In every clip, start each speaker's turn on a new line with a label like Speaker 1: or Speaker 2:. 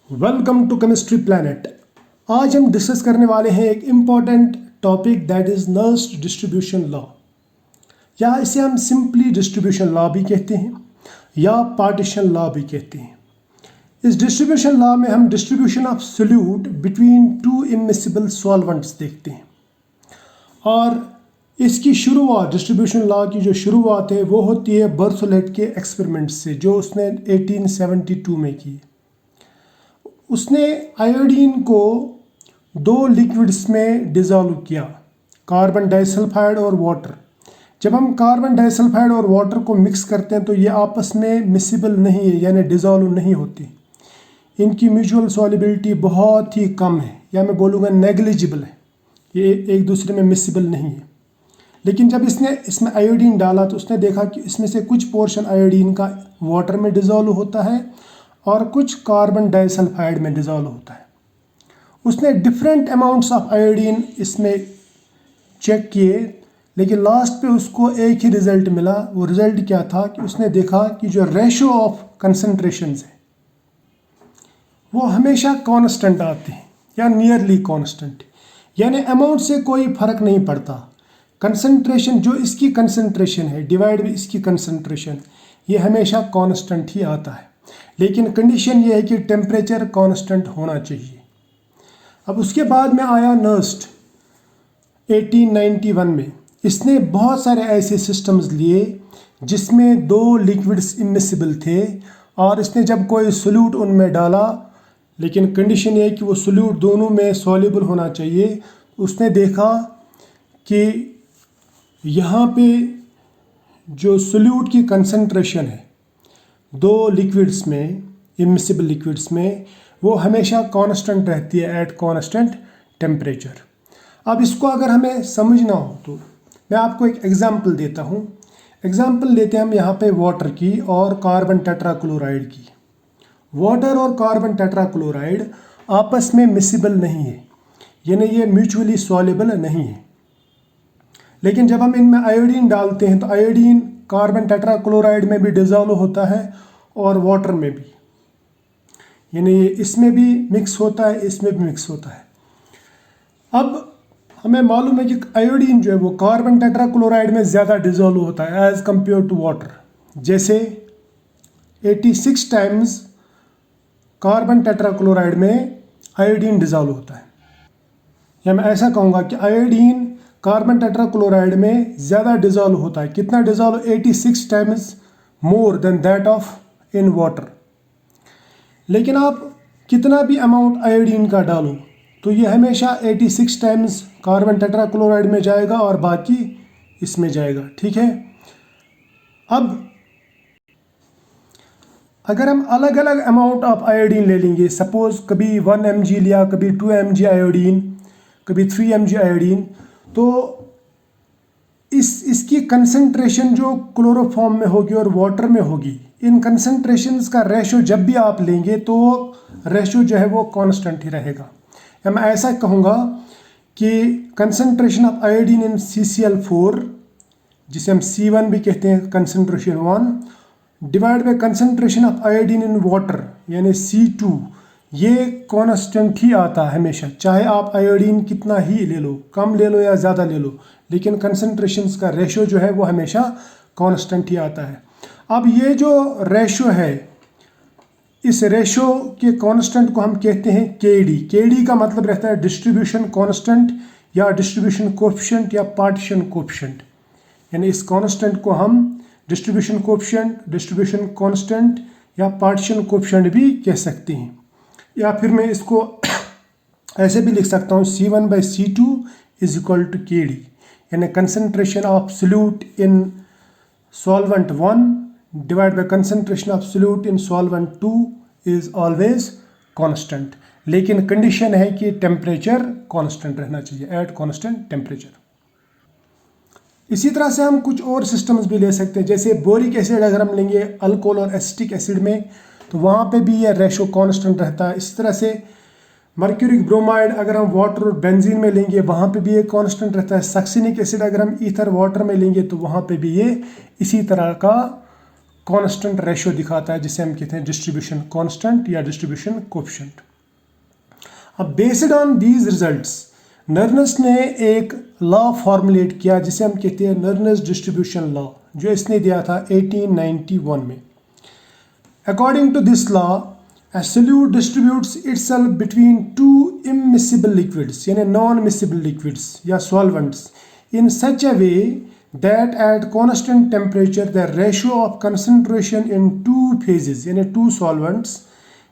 Speaker 1: Welcome to chemistry planet. आज हम discuss करने वाले हैं एक important topic that is nursed distribution law, या इसे हम सिंपली डिस्ट्रीब्यूशन लॉ भी कहते हैं या पार्टीशन लॉ भी कहते हैं। इस डिस्ट्रीब्यूशन लॉ में हम distribution of solute between two immiscible solvents देखते हैं, और इसकी शुरुआत डिस्ट्रीब्यूशन लॉ की जो शुरुआत है वो होती है बर्सोलेट के एक्सपेरिमेंट से, जो उसने 1872 में की। उसने आयोडीन को दो लिक्विड्स में डिज़ोल्व किया, कार्बन डाइसल्फाइड और वाटर। जब हम कार्बन डाइसल्फाइड और वाटर को मिक्स करते हैं तो ये आपस में मिसिबल नहीं है, यानी डिज़ोल्व नहीं होती। इनकी म्यूचुअल सॉल्युबिलिटी बहुत ही कम है, या मैं बोलूँगा नेग्लिजिबल है, ये एक दूसरे में मिसिबल नहीं है। लेकिन जब इसने इसमें आयोडीन डाला तो उसने देखा कि इसमें से कुछ पोर्शन आयोडीन का वाटर में डिज़ोल्व होता है और कुछ कार्बन डाइसल्फाइड में डिज़ोल्व होता है। उसने डिफरेंट अमाउंट्स ऑफ आयोडीन इसमें चेक किए, लेकिन लास्ट पे उसको एक ही रिज़ल्ट मिला। वो रिज़ल्ट क्या था कि उसने देखा कि जो रेशो ऑफ कंसंट्रेशंस है वो हमेशा कांस्टेंट आते हैं या नियरली कांस्टेंट, यानी अमाउंट से कोई फ़र्क नहीं पड़ता। कंसंट्रेशन जो इसकी कंसंट्रेशन है डिवाइड बाई इसकी कंसंट्रेशन, ये हमेशा कांस्टेंट ही आता है। लेकिन कंडीशन ये है कि टेम्परेचर कांस्टेंट होना चाहिए। अब उसके बाद में आया नर्स्ट 1891 में। इसने बहुत सारे ऐसे सिस्टम्स लिए जिसमें दो लिक्विड्स इमिसिबल थे, और इसने जब कोई सोल्यूट उनमें डाला, लेकिन कंडीशन ये है कि वो सोल्यूट दोनों में सॉल्युबल होना चाहिए। उसने देखा कि यहाँ पे जो सोल्यूट की कंसंट्रेशन है दो लिक्विड्स में, इमिसिबल लिक्विड्स में, वो हमेशा कांस्टेंट रहती है एट कांस्टेंट टेम्परेचर। अब इसको अगर हमें समझना हो तो मैं आपको एक एग्जांपल देता हूँ। एग्जांपल लेते हैं हम यहाँ पे वाटर की और कार्बन टेट्राक्लोराइड की। वाटर और कार्बन टेट्राक्लोराइड आपस में मिसिबल नहीं है, यानी ये म्यूचुअली सॉल्युबल नहीं है। लेकिन जब हम इनमें आयोडीन डालते हैं तो आयोडीन कार्बन टेट्राक्लोराइड में भी डिज़ोल्व होता है और वाटर में भी, यानी इसमें भी मिक्स होता है, इसमें भी मिक्स होता है। अब हमें मालूम है कि आयोडीन जो है वो कार्बन टेट्राक्लोराइड में ज़्यादा डिज़ोल्व होता है एज़ कंपेयर टू वाटर। जैसे 86 टाइम्स कार्बन टेट्राक्लोराइड में आयोडीन डिज़ोल्व होता है, या मैं ऐसा कहूँगा कि आयोडीन कार्बन टेट्राक्लोराइड में ज़्यादा डिज़ोल्व होता है। कितना dissolve? 86 times more than that of in water. लेकिन आप कितना भी अमाउंट आयोडीन का डालो तो ये हमेशा 86 टाइम्स कार्बन टेट्राक्लोराइड में जाएगा और बाकी इसमें जाएगा, ठीक है। अब अगर हम अलग अलग अमाउंट ऑफ आयोडीन ले लेंगे, सपोज़ कभी 1 mg लिया, कभी 2 mg आयोडीन, कभी 3 mg आयोडीन, तो इसकी कंसंट्रेशन जो क्लोरोफॉर्म में होगी और वाटर में होगी, इन कंसंट्रेशंस का रेशो जब भी आप लेंगे तो रेशो जो है वो कांस्टेंट ही रहेगा। या मैं ऐसा कहूँगा कि concentration of iodine in CCl4, जिसे हम C1 भी कहते हैं, concentration 1, divide by concentration of iodine in water यानी C2, ये कांस्टेंट ही आता है हमेशा। चाहे आप आयोडीन कितना ही ले लो, कम ले लो या ज़्यादा ले लो, लेकिन कंसंट्रेशंस का रेशो जो है वो हमेशा कांस्टेंट ही आता है। अब ये जो रेशो है, इस रेशो के कांस्टेंट को हम कहते हैं KD। KD का मतलब रहता है डिस्ट्रीब्यूशन कांस्टेंट या डिस्ट्रीब्यूशन कोएफिशिएंट या पार्टीशन कोएफिशिएंट, यानी इस कांस्टेंट को हम डिस्ट्रीब्यूशन कोएफिशिएंट, डिस्ट्रीब्यूशन कांस्टेंट या पार्टीशन कोएफिशिएंट भी कह सकते हैं। या फिर मैं इसको ऐसे भी लिख सकता हूँ, C1/C2 is equal to KD, यानी concentration of solute in solvent 1 divide by concentration of solute in solvent 2 is always constant. लेकिन कंडीशन है कि टेम्परेचर कांस्टेंट रहना चाहिए एट कांस्टेंट टेम्परेचर। इसी तरह से हम कुछ और सिस्टम्स भी ले सकते हैं, जैसे बोरिक एसिड अगर हम लेंगे अल्कोहल और एसिटिक एसिड में तो वहाँ पे भी ये रेशो कांस्टेंट रहता है। इसी तरह से मर्क्यूरिक ब्रोमाइड अगर हम वाटर और बेंजीन में लेंगे वहाँ पे भी ये कांस्टेंट रहता है। सक्सिनिक एसिड अगर हम ईथर वाटर में लेंगे तो वहाँ पे भी ये इसी तरह का कांस्टेंट रेशियो दिखाता है जिसे हम कहते हैं डिस्ट्रीब्यूशन कांस्टेंट या डिस्ट्रीब्यूशन कोएफिशिएंट। अब बेस्ड ऑन दीज रिजल्ट्स नर्नस ने एक लॉ फॉर्मुलेट किया जिसे हम कहते हैं नर्नस डिस्ट्रीब्यूशन लॉ, जो इसने दिया था 1891 में। According to this law a solute distributes itself between two immiscible liquids यानी non miscible liquids या solvents in such a way that at constant temperature the ratio of concentration in two phases यानी two solvents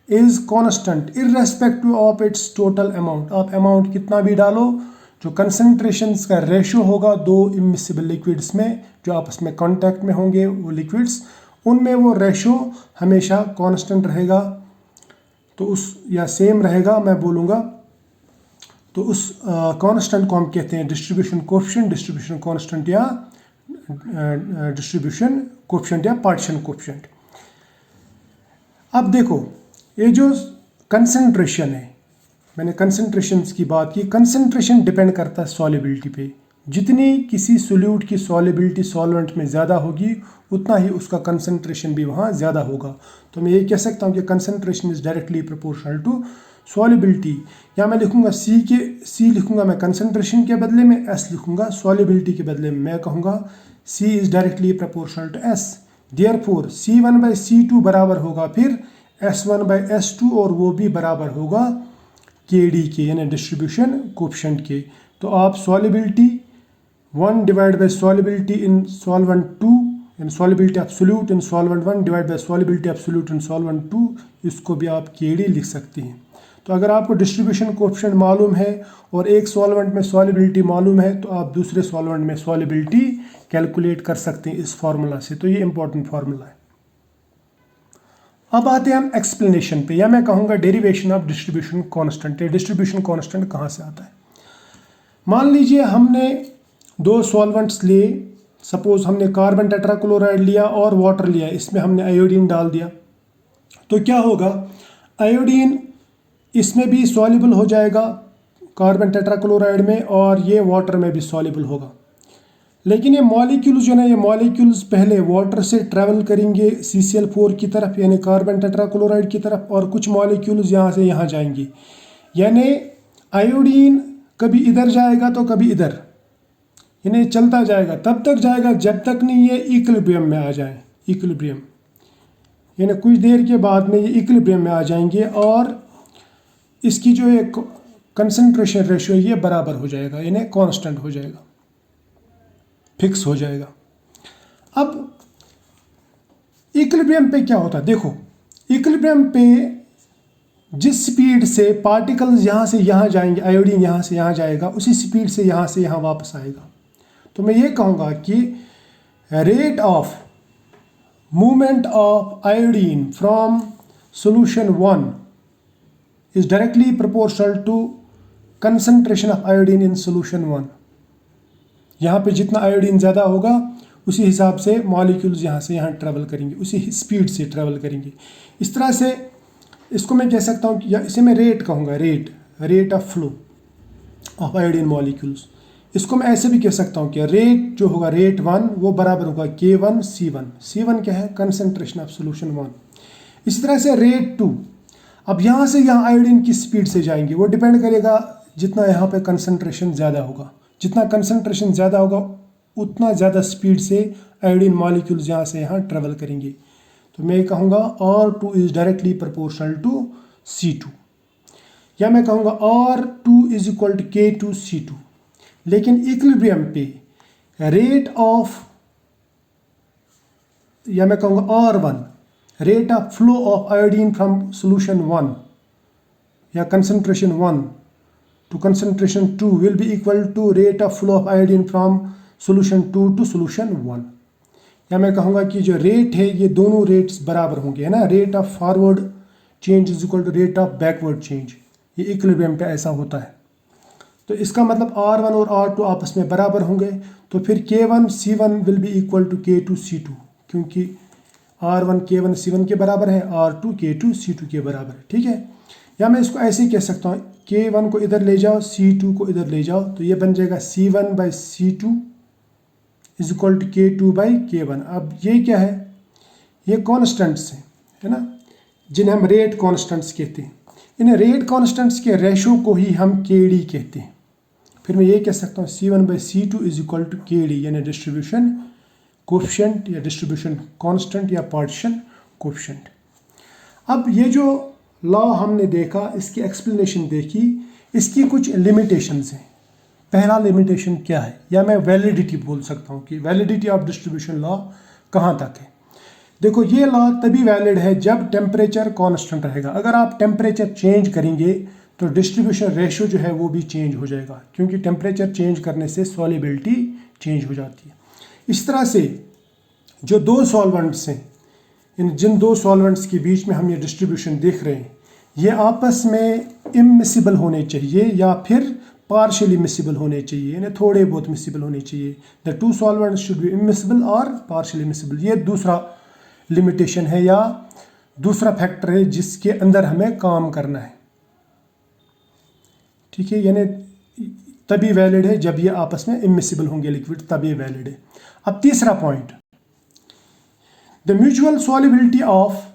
Speaker 1: is constant irrespective of its total amount। आप amount कितना भी डालो, जो concentrations का ratio होगा दो immiscible liquids में जो आपस में contact में होंगे वो liquids, उनमें वो ratio हमेशा constant रहेगा, तो उस या सेम रहेगा मैं बोलूँगा। तो उस कांस्टेंट को हम कहते हैं डिस्ट्रीब्यूशन कोएफिशिएंट, डिस्ट्रीब्यूशन कांस्टेंट या डिस्ट्रीब्यूशन कोएफिशिएंट या पार्टीशन कोएफिशिएंट। अब देखो ये जो कंसंट्रेशन है, मैंने कंसंट्रेशंस की बात की, कंसंट्रेशन डिपेंड करता है सॉल्युबिलिटी पे। जितनी किसी सोल्यूट की सॉल्युबिलिटी सॉल्वेंट में ज़्यादा होगी उतना ही उसका कंसंट्रेशन भी वहाँ ज़्यादा होगा। तो मैं ये कह सकता हूँ कि concentration is directly proportional to solubility. या मैं लिखूँगा सी लिखूँगा मैं कंसंट्रेशन के बदले में, एस लिखूँगा सॉल्युबिलिटी के बदले में। मैं कहूँगा C is directly proportional to S, therefore C1/C2 बराबर होगा फिर S1/S2 और वो भी बराबर होगा KD के यानी डिस्ट्रीब्यूशन कोएफिशिएंट के। तो आप solubility 1 divide by solubility in solvent 2 यानी solubility of solute in solvent 1 divide by solubility of solute in solvent 2, इसको भी आप KD लिख सकते हैं। तो अगर आपको डिस्ट्रीब्यूशन कोएफिशिएंट मालूम है और एक सॉल्वेंट में सॉल्युबिलिटी मालूम है तो आप दूसरे सॉल्वेंट में सॉल्युबिलिटी कैलकुलेट कर सकते हैं इस फार्मूला से। तो ये इंपॉर्टेंट फार्मूला है। अब आते हैं हम एक्सप्लेनेशन पे, या मैं कहूँगा derivation of distribution constant. Distribution constant कहाँ से आता है? मान लीजिए हमने दो सॉल्वेंट्स लिए, सपोज हमने कार्बन टेट्राक्लोराइड लिया और वाटर लिया, इसमें हमने आयोडीन डाल दिया। तो क्या होगा, आयोडीन इसमें भी सॉल्युबल हो जाएगा कार्बन टेट्राक्लोराइड में और ये वाटर में भी सॉल्युबल होगा। लेकिन ये मॉलिक्यूल्स जो है, ये मॉलिक्यूल्स पहले वाटर से ट्रैवल करेंगे CCl4 की तरफ यानी कार्बन टेट्राक्लोराइड की तरफ, और कुछ मॉलिक्यूल्स यहाँ से यहाँ जाएंगे। यानी आयोडीन कभी इधर जाएगा तो कभी इधर, यानी चलता जाएगा, तब तक जाएगा जब तक नहीं ये इक्विलिब्रियम में आ जाए। इक्विलिब्रियम यानी कुछ देर के बाद में ये इक्विलिब्रियम में आ जाएंगे और इसकी जो एक कंसंट्रेशन रेशियो ये बराबर हो जाएगा, यानी कांस्टेंट हो जाएगा, फिक्स हो जाएगा। अब इक्विलिब्रियम पे क्या होता है, देखो इक्विलिब्रियम पे जिस स्पीड से पार्टिकल्स यहाँ से यहाँ जाएंगे, आयोडीन यहाँ से यहाँ जाएगा, उसी स्पीड से यहाँ से यहाँ वापस आएगा। तो मैं ये कहूँगा कि rate of movement of iodine from solution 1 is directly proportional to concentration of iodine in solution 1। यहाँ पे जितना आयोडीन ज़्यादा होगा उसी हिसाब से मॉलिक्यूल्स यहाँ से यहाँ ट्रैवल करेंगे, उसी स्पीड से ट्रैवल करेंगे। इस तरह से इसको मैं कह सकता हूँ कि, या इसे मैं रेट कहूँगा, rate of flow of iodine molecules. इसको मैं ऐसे भी कह सकता हूँ कि रेट जो होगा रेट 1 वो बराबर होगा K1 C1। C1 क्या है, कंसंट्रेशन ऑफ सॉल्यूशन 1। इसी तरह से रेट 2, अब यहाँ से यहाँ आयोडीन की स्पीड से जाएंगे, वो डिपेंड करेगा जितना यहाँ पे कंसंट्रेशन ज़्यादा होगा। जितना कंसंट्रेशन ज़्यादा होगा उतना ज़्यादा स्पीड से आयोडीन मॉलिक्यूल्स यहाँ से यहाँ ट्रेवल करेंगे। तो मैं कहूँगा R2 is directly proportional to C2, या मैं कहूँगा R2 is equal to K2 C2। लेकिन इक्विलिब्रियम पे रेट ऑफ, या मैं कहूँगा R1 rate of flow of iodine from solution 1 या concentration 1 to concentration 2 will be equal to rate of flow of iodine from solution 2 to solution 1। या मैं कहूँगा कि जो रेट है ये दोनों रेट्स बराबर होंगे, है ना। Rate of forward change is equal to rate of backward change, ये इक्विलिब्रियम पे ऐसा होता है। तो इसका मतलब R1 और R2 आपस में बराबर होंगे। तो फिर K1 C1 will be equal to K2 C2, क्योंकि R1 K1 C1 के बराबर है, R2 K2 C2 के बराबर है, ठीक है। या मैं इसको ऐसे ही कह सकता हूँ, K1 को इधर ले जाओ, C2 को इधर ले जाओ, तो ये बन जाएगा C1/C2 is equal to K2/K1। अब ये क्या है, ये कॉन्स्टेंट्स हैं, है ना, जिन्हें हम रेट कॉन्स्टेंट्स कहते हैं। इन रेट कॉन्स्टेंट्स के रेशो को ही हम KD कहते हैं। फिर मैं ये कह सकता हूँ C1/C2 is equal to KD, यानी डिस्ट्रीब्यूशन कोफिशिएंट या डिस्ट्रीब्यूशन कांस्टेंट या पार्टीशन कोफिशिएंट। अब ये जो लॉ हमने देखा, इसकी एक्सप्लेनेशन देखी, इसकी कुछ लिमिटेशंस हैं। पहला लिमिटेशन क्या है, या मैं वैलिडिटी बोल सकता हूँ कि वैलिडिटी ऑफ डिस्ट्रीब्यूशन लॉ कहाँ तक है। देखो, ये लॉ तभी वैलिड है जब टेम्परेचर कांस्टेंट रहेगा। अगर आप टेम्परेचर चेंज करेंगे तो डिस्ट्रीब्यूशन रेशो जो है वो भी चेंज हो जाएगा, क्योंकि टेम्परेचर चेंज करने से सॉल्युबिलिटी चेंज हो जाती है। इस तरह से जो दो सॉल्वेंट्स हैं, जिन दो सॉल्वेंट्स के बीच में हम ये डिस्ट्रीब्यूशन देख रहे हैं, ये आपस में इमिसिबल होने चाहिए या फिर पार्शियली मिसिबल होने चाहिए, यानी थोड़े बहुत मिसिबल होने चाहिए। The two solvents should be immiscible और पार्शियली मिसिबल। ये दूसरा लिमिटेशन है या दूसरा फैक्टर है जिसके अंदर हमें काम करना है। ठीक है, यानी तभी वैलिड है जब ये आपस में इमिसिबल होंगे लिक्विड, तब ये वैलिड है। अब तीसरा point, the mutual solubility of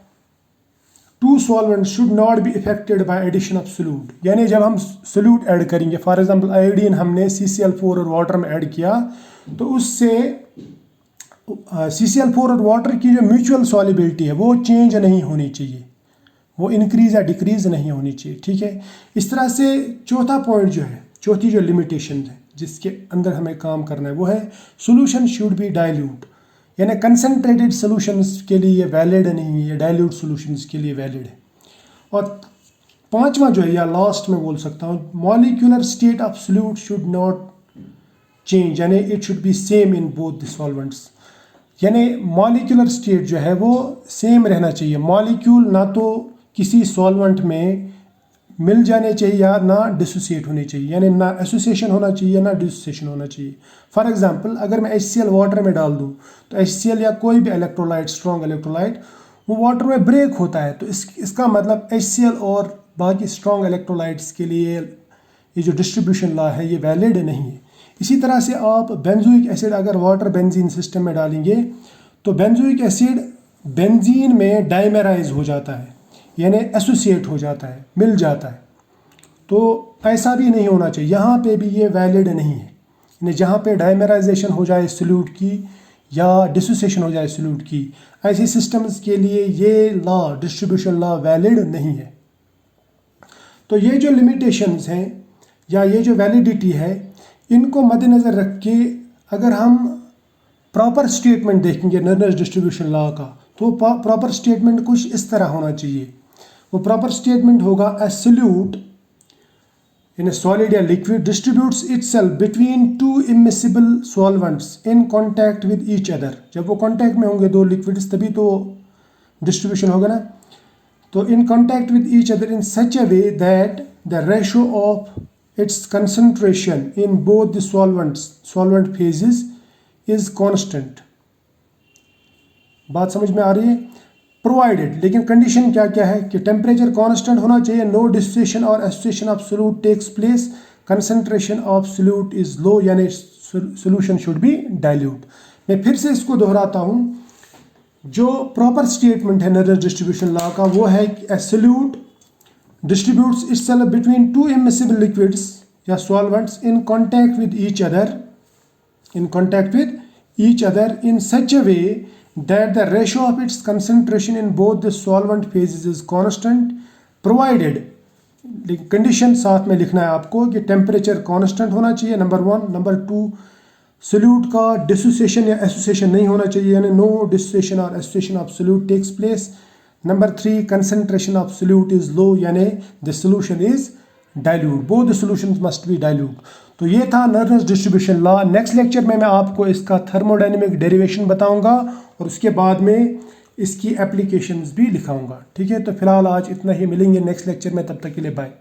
Speaker 1: two solvent should not be effected by addition of solute. यानी जब हम सोल्यूट ऐड करेंगे, फॉर एग्जांपल आयोडीन हमने CCl4 और वाटर में ऐड किया, तो उससे CCl4 और वाटर की जो म्यूचुअल सॉल्युबिलिटी है वो चेंज नहीं होनी चाहिए, वो इंक्रीज या डिक्रीज नहीं होनी चाहिए। ठीक है, इस तरह से चौथा पॉइंट जो है, चौथी जो लिमिटेशन है जिसके अंदर हमें काम करना है, वो है सोल्यूशन शुड बी डाइल्यूट। यानी कंसनट्रेटेड सॉल्यूशंस के लिए ये वैलिड नहीं है, डाइल्यूट सॉल्यूशंस के लिए वैलिड है। और पांचवा जो है, या लास्ट में बोल सकता हूँ, molecular state of solute should not change, यानी it should be same in both the solvents. यानी मॉलिक्यूलर स्टेट जो है वो सेम रहना चाहिए। मॉलिक्यूल ना तो किसी सॉल्वेंट में मिल जाने चाहिए या ना डिसोसिएट होने चाहिए, यानी ना एसोसिएशन होना चाहिए ना डिसोसिएशन होना चाहिए। फॉर एग्जांपल, अगर मैं HCl वाटर में डाल दूं तो HCl या कोई भी इलेक्ट्रोलाइट, स्ट्रॉन्ग इलेक्ट्रोलाइट, वो वाटर में ब्रेक होता है, तो इसका मतलब HCl और बाकी स्ट्रॉन्ग इलेक्ट्रोलाइट्स के लिए ये जो डिस्ट्रीब्यूशन लॉ है ये वैलिड नहीं है। इसी तरह से आप बेंजोइक एसिड अगर वाटर बेंजीन सिस्टम में डालेंगे तो बेंजोइक एसिड बेंजीन में डाइमेराइज हो जाता है, यानी एसोसिएट हो जाता है, मिल जाता है। तो ऐसा भी नहीं होना चाहिए, यहाँ पे भी ये वैलिड नहीं है। यानी जहाँ पे डाइमेराइजेशन हो जाए सोल्यूट की या डिसोसिएशन हो जाए सोल्यूट की, ऐसी सिस्टम्स के लिए ये लॉ, डिस्ट्रीब्यूशन लॉ वैलिड नहीं है। तो ये जो लिमिटेशंस हैं या ये जो वैलिडिटी है, इनको मद्देनज़र रख के अगर हम प्रॉपर स्टेटमेंट देखेंगे नर्नस डिस्ट्रीब्यूशन लॉ का, तो प्रॉपर स्टेटमेंट कुछ इस तरह होना चाहिए। वो प्रॉपर स्टेटमेंट होगा, ए सोल्यूट इन ए सॉलिड या liquid distributes itself between two immiscible solvents in contact with each other. जब वो कॉन्टैक्ट में होंगे दो लिक्विड्स, तभी तो डिस्ट्रीब्यूशन होगा ना। तो in contact with each other in such a way that the ratio of its concentration in both the solvent phases is constant। बात समझ में आ रही है? प्रोवाइडेड, लेकिन कंडीशन क्या क्या है कि टेम्परेचर कांस्टेंट होना चाहिए, नो डिसोसिएशन और association of solute takes place, concentration of solute is low, यानी सोल्यूशन शुड बी डाइल्यूट। मैं फिर से इसको दोहराता हूँ, जो प्रॉपर स्टेटमेंट है नर्नस डिस्ट्रीब्यूशन लॉ का, वो है कि ए solute distributes itself between two immiscible liquids या solvents in contact with each other in such a way that the ratio of its concentration in both the solvent phases is constant provided। Condition साथ में लिखना है आपको कि temperature constant होना चाहिए, number 1। Number 2, solute का डिसोसिएशन या एसोसिएशन नहीं होना चाहिए, यानी नो डिसोसिएशन और association of solute takes place. Number 3, concentration of solute is low, यानी the solution is dilute, both the solutions must be dilute। तो ये था नर्नस डिस्ट्रीब्यूशन लॉ। नेक्स्ट लेक्चर में मैं आपको इसका थर्मोडायनेमिक डेरिवेशन बताऊंगा और उसके बाद में इसकी एप्लीकेशंस भी लिखाऊंगा। ठीक है, तो फिलहाल आज इतना ही, मिलेंगे नेक्स्ट लेक्चर में, तब तक के लिए बाय।